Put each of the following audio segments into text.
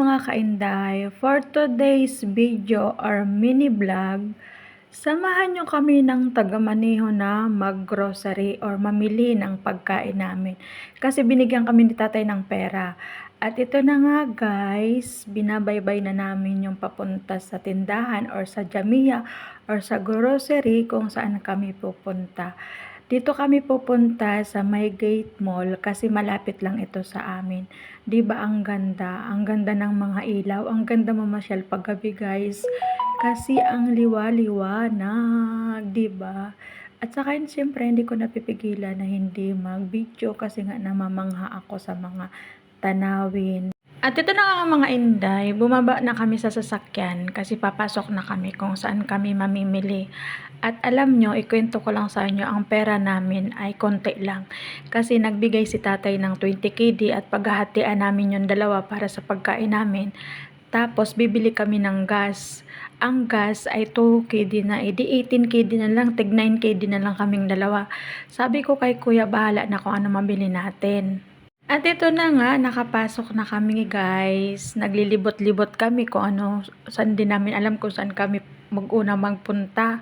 mga kainday, for today's video or mini vlog, samahan nyo kami ng tagamaneho na mag-grocery or mamili ng pagkain namin. Kasi binigyan kami ni tatay ng pera. At ito na nga guys, binabaybay na namin yung papunta sa tindahan or sa Jamia or sa grocery kung saan kami pupunta. Dito kami pupunta sa May Gate Mall kasi malapit lang ito sa amin. 'Di ba ang ganda? Ang ganda ng mga ilaw, ang ganda mamasyal paggabi, guys. Kasi ang liwa-liwanag, 'di ba? At saka siyempre hindi ko napipigilan na hindi mag-video kasi nga namamangha ako sa mga tanawin. At ito na nga mga inday, bumaba na kami sa sasakyan kasi papasok na kami kung saan kami mamimili. At alam nyo, ikwento ko lang sa inyo, ang pera namin ay konti lang. Kasi nagbigay si tatay ng 20 KD at paghahatian namin yung dalawa para sa pagkain namin. Tapos bibili kami ng gas. Ang gas ay 2 KD na, edi 18 KD na lang, tig 9 KD na lang kaming dalawa. Sabi ko kay kuya, bahala na kung ano mabili natin. At ito na nga, nakapasok na kami guys. Naglilibot-libot kami kung ano, saan din namin alam kung saan kami mag-una magpunta.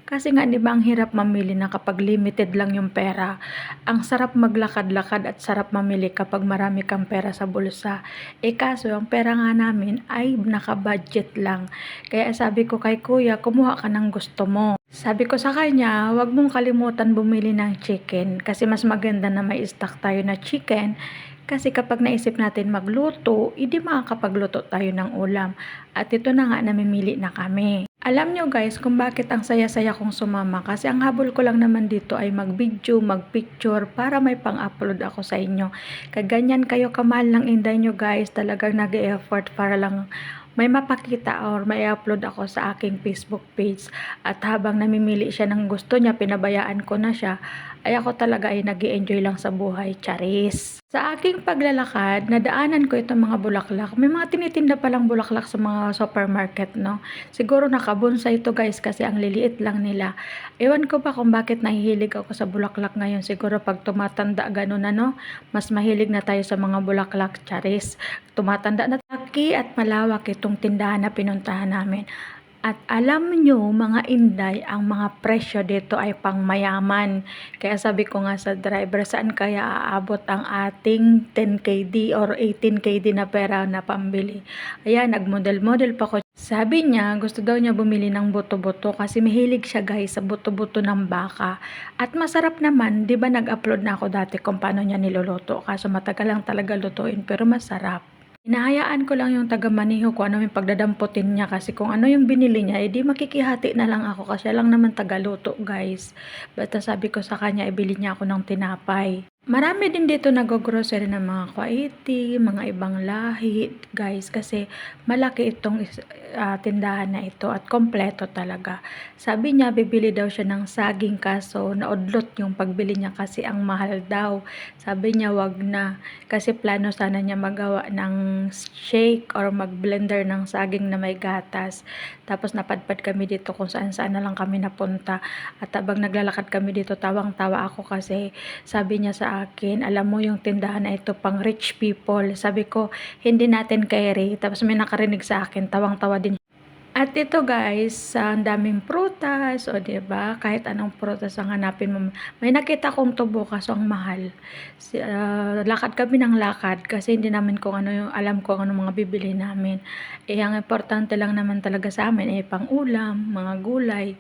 Kasi nga, di ba, ang hirap mamili na kapag limited lang yung pera. Ang sarap maglakad-lakad at sarap mamili kapag marami kang pera sa bulsa. Kaso, ang pera nga namin ay naka-budget lang. Kaya sabi ko kay kuya, kumuha ka ng gusto mo. Sabi ko sa kanya, wag mong kalimutan bumili ng chicken. Kasi mas maganda na may stock tayo na chicken. Kasi kapag naisip natin magluto, hindi makakapagluto tayo ng ulam. At ito na nga, namimili na kami. Alam nyo guys kung bakit ang saya-saya kong sumama. Kasi ang habol ko lang naman dito ay mag-video, mag-picture para may pang-upload ako sa inyo. Kaganyan kayo kamahal ng inday nyo guys. Talagang nag-e-effort para lang may mapakita or may upload ako sa aking Facebook page. At habang namimili siya ng gusto niya, pinabayaan ko na siya, ay ako talaga ay nag-i-enjoy lang sa buhay, charis. Sa aking paglalakad, nadaanan ko itong mga bulaklak. May mga tinitinda palang bulaklak sa mga supermarket, no? Siguro nakabonsay ito guys kasi ang liliit lang nila. Ewan ko ba kung bakit nahihilig ako sa bulaklak ngayon. Siguro pag tumatanda ganun ano, mas mahilig na tayo sa mga bulaklak, charis. Tumatanda na laki at malawak itong tindahan na pinuntahan namin. At alam nyo mga inday, ang mga presyo dito ay pang mayaman. Kaya sabi ko nga sa driver, saan kaya aabot ang ating 10 KD or 18 KD na pera na pambili. Ayan, nagmodel-model pa ko. Sabi niya, gusto daw niya bumili ng buto-buto kasi mahilig siya guys sa buto-buto ng baka. At masarap naman, di ba nag-upload na ako dati kung paano niya niluluto. Kaso matagal lang talaga lutuin pero masarap. Hinahayaan ko lang yung taga-maneho kung ano yung pagdadamputin niya kasi kung ano yung binili niya, edi makikihati na lang ako kasi lang naman taga-luto guys. Basta sabi ko sa kanya, ibili niya ako ng tinapay. Marami din dito nag-grocery ng mga Kwaiti, mga ibang lahi, guys, kasi malaki itong tindahan na ito at kompleto talaga. Sabi niya, bibili daw siya ng saging kaso naudlot yung pagbili niya kasi ang mahal daw. Sabi niya, wag na, kasi plano sana niya magawa ng shake or mag-blender ng saging na may gatas. Tapos napadpad kami dito kung saan-saan na lang kami napunta. At habang naglalakad kami dito, tawang-tawa ako kasi sabi niya sa akin, alam mo yung tindahan na ito pang rich people. Sabi ko, hindi natin carry. Tapos may nakarinig sa akin, tawang-tawa din. At ito guys, ang daming prutas, o diba, kahit anong prutas ang hanapin mo. May nakita kong tubo kaso ang mahal. Lakad kami ng lakad kasi hindi namin kung ano yung alam ko ano mga bibili namin. Ang importante lang naman talaga sa amin ay pang ulam, mga gulay,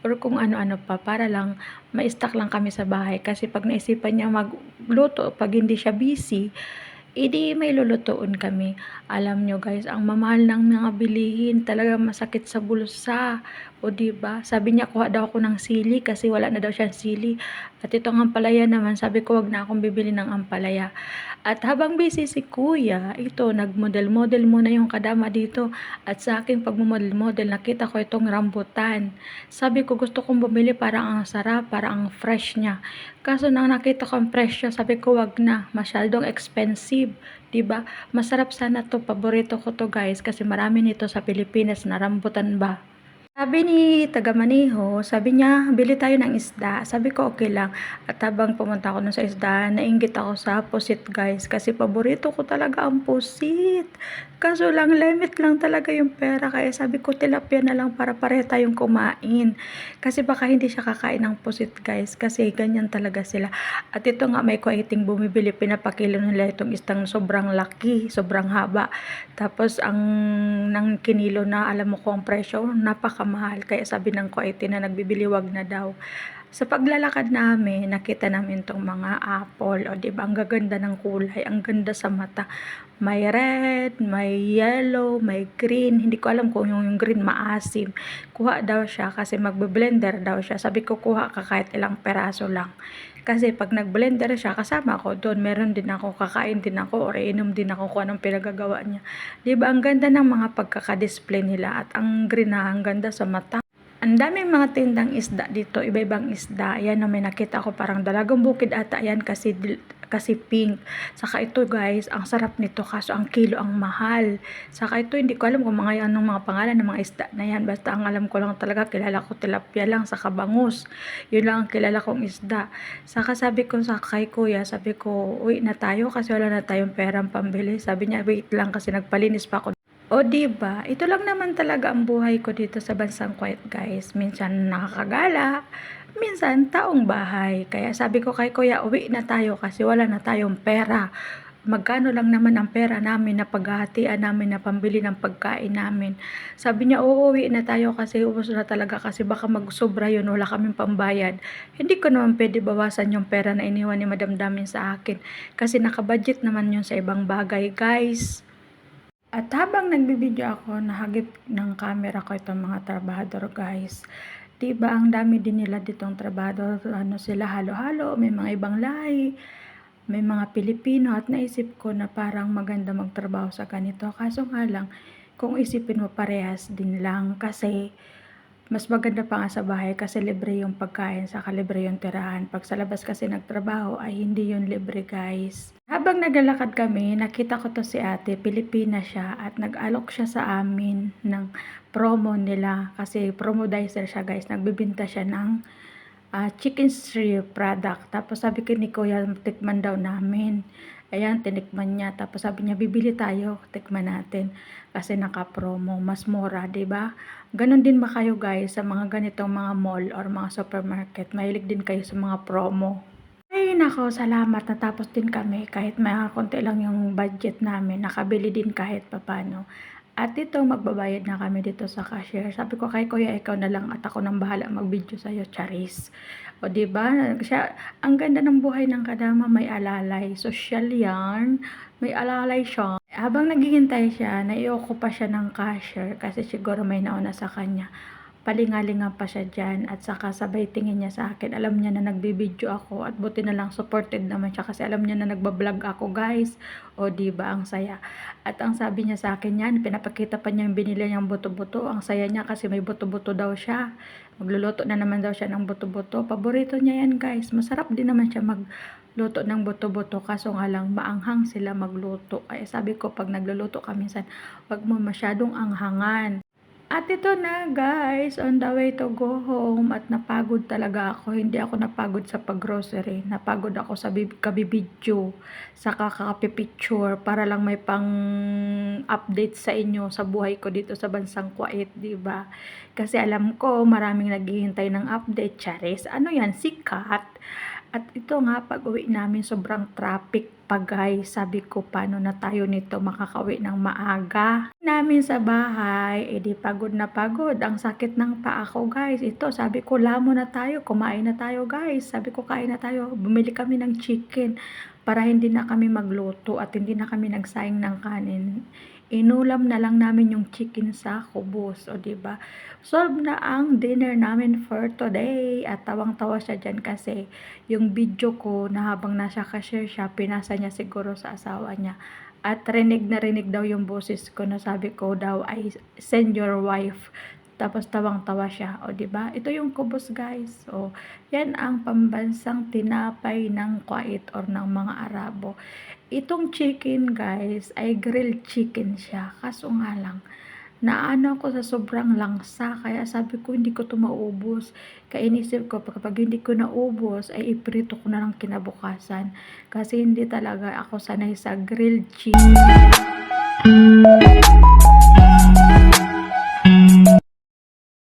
or kung ano-ano pa para lang ma-stock lang kami sa bahay kasi pag naisipan niya magluto, pag hindi siya busy, edi may lulutuin kami. Alam nyo guys, ang mamahal ng mga bilihin, talaga masakit sa bulsa. O diba? Sabi niya, kuha daw ako ng sili kasi wala na daw siyang sili. At itong ampalaya naman, sabi ko wag na akong bibili ng ampalaya. At habang busy si kuya, ito, nagmodel-model muna yung kadama dito. At sa aking pagmumodel-model, nakita ko itong rambutan. Sabi ko, gusto kong bumili, parang ang sarap, parang ang fresh niya. Kaso nang nakita ko ang presyo, sabi ko wag na, masyadong expensive. Diba? Masarap sana to, paborito ko to guys kasi marami nito sa Pilipinas na rambutan ba. Sabi ni taga-Maniho, sabi niya, "Bili tayo ng isda." Sabi ko, "Okey lang." At habang pumunta ako dun sa isdahan, nainggit ako sa pusit guys, kasi paborito ko talaga ang pusit. Kaso lang limit lang talaga yung pera, kaya sabi ko tilapia na lang para pareho tayong kumain. Kasi baka hindi siya kakain ng pusit guys, kasi ganyan talaga sila. At ito nga may kuwaiting bumibili, pinapakilo nila itong isdang sobrang laki, sobrang haba. Tapos ang ng kinilo na alam mo kung ang presyo, napakamahal. Kaya sabi ng Kuwaiti na nagbibili, wag na daw. Sa paglalakad namin, nakita namin tong mga apple. O, di ba? Ang gaganda ng kulay. Ang ganda sa mata. May red, may yellow, may green. Hindi ko alam kung yung green maasim. Kuha daw siya kasi magbe-blender daw siya. Sabi ko, kuha ka kahit ilang peraso lang. Kasi pag nag-blender siya, kasama ako doon. Meron din ako, kakain din ako, or inom din ako kung anong pinagagawa niya. Di ba? Ang ganda ng mga pagkaka-display nila at ang green na, ang ganda sa mata. Ang daming mga tindang isda dito, iba-ibang isda. Ayan na may nakita ko parang dalagang bukid ata yan kasi pink. Saka ito guys, ang sarap nito kaso ang kilo ang mahal. Saka ito hindi ko alam kung anong mga pangalan ng mga isda na yan. Basta ang alam ko lang talaga, kilala ko tilapia lang, saka bangus. Yun lang ang kilala kong isda. Saka sabi ko sa kay kuya, sabi ko, uwi na tayo kasi wala na tayong perang pambili. Sabi niya, wait lang kasi nagpalinis pa ako. O, 'di ba? Ito lang naman talaga ang buhay ko dito sa bansang Kuwait, guys. Minsan nakakagala, minsan taong bahay. Kaya sabi ko kay kuya, uwi na tayo kasi wala na tayong pera. Magkano lang naman ang pera namin na paghahatian namin na pambili ng pagkain namin. Sabi niya, uuwi na tayo kasi ubos na talaga kasi baka magsobra yun, wala kaming pambayad. Hindi ko naman pwede bawasan yung pera na iniwan ni Madam Damin sa akin kasi nakabudget naman yun sa ibang bagay, guys. At habang nagbibideo ako, nahagip ng camera ko itong mga trabahador guys. Diba ang dami din nila ditong trabahador, ano sila halo-halo, may mga ibang lahi, may mga Pilipino at naisip ko na parang maganda magtrabaho sa ganito. Kaso nga lang, kung isipin mo parehas din lang kasi mas maganda pa nga sa bahay kasi libre yung pagkain saka libre yung tirahan. Pag sa labas kasi nagtrabaho ay hindi yun libre guys. Habang naglalakad kami, nakita ko to si ate, Pilipina siya at nag-alok siya sa amin ng promo nila kasi promodizer siya guys. Nagbibinta siya ng chicken strip product. Tapos sabi ko ni kuya, tikman daw namin. Ayan, tinikman niya. Tapos sabi niya, bibili tayo, tikman natin. Kasi naka-promo, mas mura, 'di ba? Ganon din ba kayo guys sa mga ganitong mga mall or mga supermarket? Mahilig din kayo sa mga promo? Ay nako, salamat natapos din kami kahit mga konti lang yung budget namin, nakabili din kahit papaano. At ito magbabayad na kami dito sa cashier. Sabi ko kay kuya, ikaw na lang at ako nang bahala mag-video sa'yo, charis. O 'di ba? Siya, ang ganda ng buhay ng kadama, may alalay, social yarn, may alalay siya. Habang naghihintay siya, nai-occupy siya ng cashier kasi siguro may nauna sa kanya. Palingalingan pa siya diyan at saka sabay tingin niya sa akin. Alam niya na nagbibideo ako at buti na lang supported naman siya kasi alam niya na nagba-vlog ako guys. O 'di ba ang saya. At ang sabi niya sa akin yan, pinapakita pa niya yung binili niyang buto-buto. Ang saya niya kasi may buto-buto daw siya. Magluluto na naman daw siya ng buto-buto. Paborito niya yan guys. Masarap din naman siya magluto ng buto-buto kaso nga lang maanghang sila magluto. Kaya sabi ko pag nagluluto ka minsan, wag mo masyadong anghangan. At ito na guys, on the way to go home at napagod talaga ako. Hindi ako napagod sa pag-grocery. Napagod ako sa kabibidyo, sa kakapipicture para lang may pang update sa inyo sa buhay ko dito sa bansang Kuwait, 'di ba? Kasi alam ko maraming naghihintay ng update, charis. Ano 'yan, sikat. At ito nga, pag-uwi namin sobrang traffic pa guys. Sabi ko, paano na tayo nito makakauwi ng maaga? Namin sa bahay, edi pagod na pagod. Ang sakit ng paa ko guys. Ito, sabi ko, lamo na tayo. Kumain na tayo guys. Sabi ko, kain na tayo. Bumili kami ng chicken para hindi na kami magluto at hindi na kami nagsayang ng kanin. Inulam na lang namin yung chicken sa kubos, o 'di ba? Solve na ang dinner namin for today at tawang-tawa siya diyan kasi yung video ko na habang nasa cashier siya, pinasa niya siguro sa asawa niya. At rinig na rinig daw yung boses ko na sabi ko daw ay send your wife. Tapos tawang-tawa siya, o 'di ba? Ito yung kubos guys. O, yan ang pambansang tinapay ng Kuwait or ng mga Arabo. Itong chicken guys ay grilled chicken siya. Kaso nga lang, naano ako sa sobrang langsa kaya sabi ko hindi ko 'to maubos. Kaya inisip ko kapag hindi ko naubos ay iprito ko na lang kinabukasan kasi hindi talaga ako sanay sa grilled chicken.